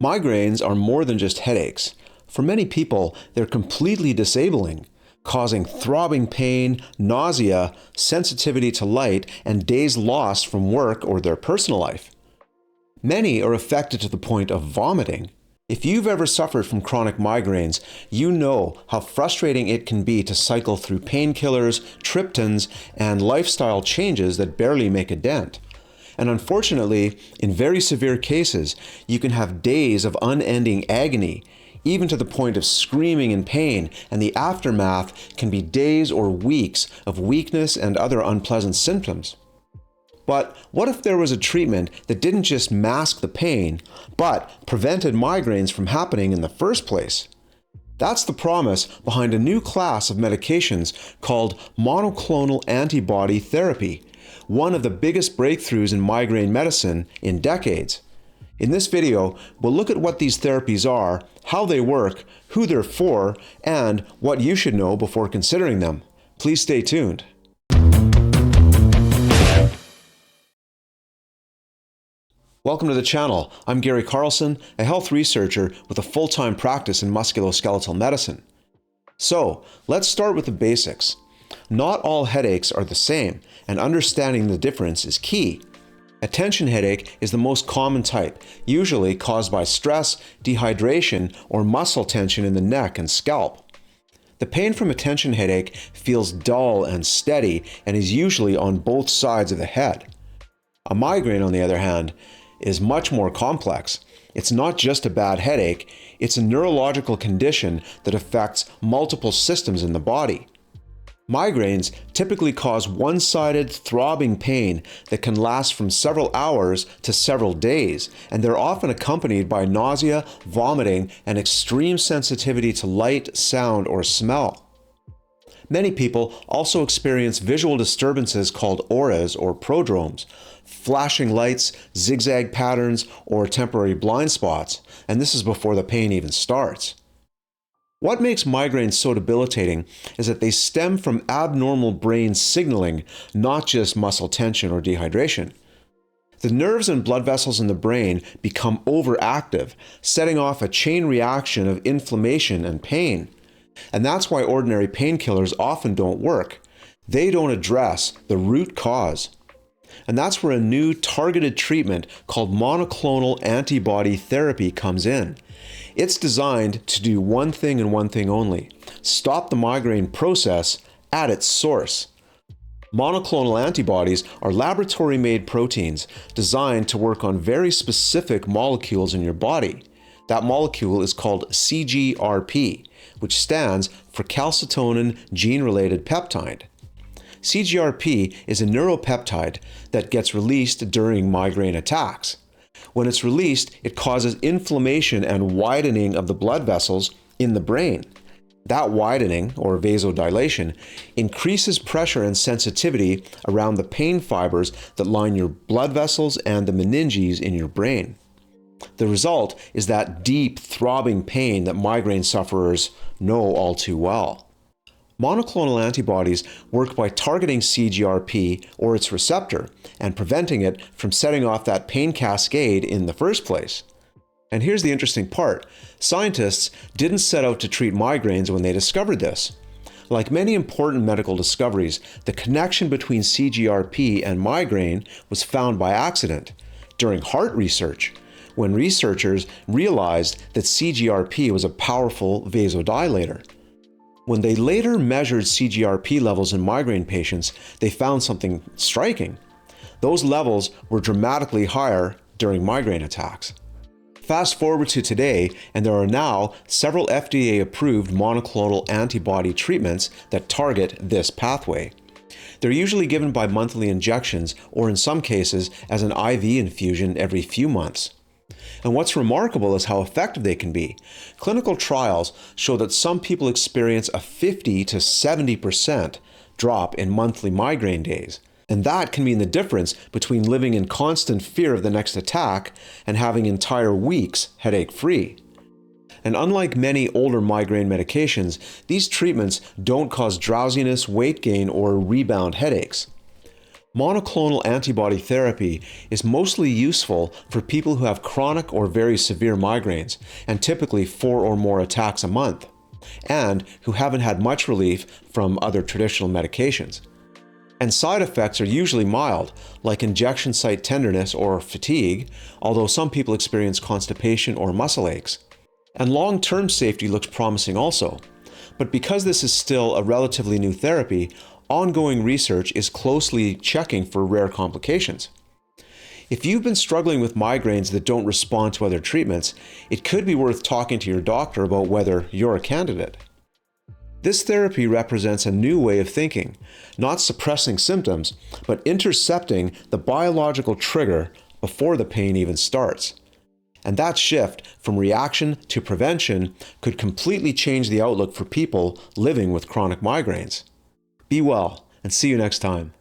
Migraines are more than just headaches. For many people, they're completely disabling, causing throbbing pain, nausea, sensitivity to light, and days lost from work or their personal life. Many are affected to the point of vomiting. If you've ever suffered from chronic migraines, you know how frustrating it can be to cycle through painkillers, triptans, and lifestyle changes that barely make a dent. And unfortunately, in very severe cases, you can have days of unending agony, even to the point of screaming in pain, and the aftermath can be days or weeks of weakness and other unpleasant symptoms. But what if there was a treatment that didn't just mask the pain, but prevented migraines from happening in the first place? That's the promise behind a new class of medications called monoclonal antibody therapy, one of the biggest breakthroughs in migraine medicine in decades. In this video, we'll look at what these therapies are, how they work, who they're for, and what you should know before considering them. Please stay tuned. Welcome to the channel. I'm Gary Carlson, a health researcher with a full-time practice in musculoskeletal medicine. So, let's start with the basics. Not all headaches are the same, and understanding the difference is key. A tension headache is the most common type, usually caused by stress, dehydration, or muscle tension in the neck and scalp. The pain from a tension headache feels dull and steady and is usually on both sides of the head. A migraine, on the other hand, is much more complex. It's not just a bad headache, it's a neurological condition that affects multiple systems in the body. Migraines typically cause one-sided throbbing pain that can last from several hours to several days, and they're often accompanied by nausea, vomiting, and extreme sensitivity to light, sound, or smell. Many people also experience visual disturbances called auras or prodromes, flashing lights, zigzag patterns, or temporary blind spots, and this is before the pain even starts. What makes migraines so debilitating is that they stem from abnormal brain signaling, not just muscle tension or dehydration. The nerves and blood vessels in the brain become overactive, setting off a chain reaction of inflammation and pain. And that's why ordinary painkillers often don't work. They don't address the root cause. And that's where a new targeted treatment called monoclonal antibody therapy comes in. It's designed to do one thing and one thing only: stop the migraine process at its source. Monoclonal antibodies are laboratory-made proteins designed to work on very specific molecules in your body. That molecule is called CGRP, which stands for calcitonin gene-related peptide. CGRP is a neuropeptide that gets released during migraine attacks. When it's released, it causes inflammation and widening of the blood vessels in the brain. That widening, or vasodilation, increases pressure and sensitivity around the pain fibers that line your blood vessels and the meninges in your brain. The result is that deep, throbbing pain that migraine sufferers know all too well. Monoclonal antibodies work by targeting CGRP or its receptor and preventing it from setting off that pain cascade in the first place. And here's the interesting part. Scientists didn't set out to treat migraines when they discovered this. Like many important medical discoveries, the connection between CGRP and migraine was found by accident during heart research, when researchers realized that CGRP was a powerful vasodilator. When they later measured CGRP levels in migraine patients, they found something striking. Those levels were dramatically higher during migraine attacks. Fast forward to today, and there are now several FDA-approved monoclonal antibody treatments that target this pathway. They're usually given by monthly injections, or in some cases as an IV infusion every few months. And what's remarkable is how effective they can be. Clinical trials show that some people experience a 50 to 70% drop in monthly migraine days. And that can mean the difference between living in constant fear of the next attack and having entire weeks headache-free. And unlike many older migraine medications, these treatments don't cause drowsiness, weight gain, or rebound headaches. Monoclonal antibody therapy is mostly useful for people who have chronic or very severe migraines, and typically 4 or more attacks a month, and who haven't had much relief from other traditional medications. And side effects are usually mild, like injection site tenderness or fatigue, although some people experience constipation or muscle aches. And long-term safety looks promising also. But because this is still a relatively new therapy, ongoing research is closely checking for rare complications. If you've been struggling with migraines that don't respond to other treatments, it could be worth talking to your doctor about whether you're a candidate. This therapy represents a new way of thinking, not suppressing symptoms, but intercepting the biological trigger before the pain even starts. And that shift from reaction to prevention could completely change the outlook for people living with chronic migraines. Be well, and see you next time.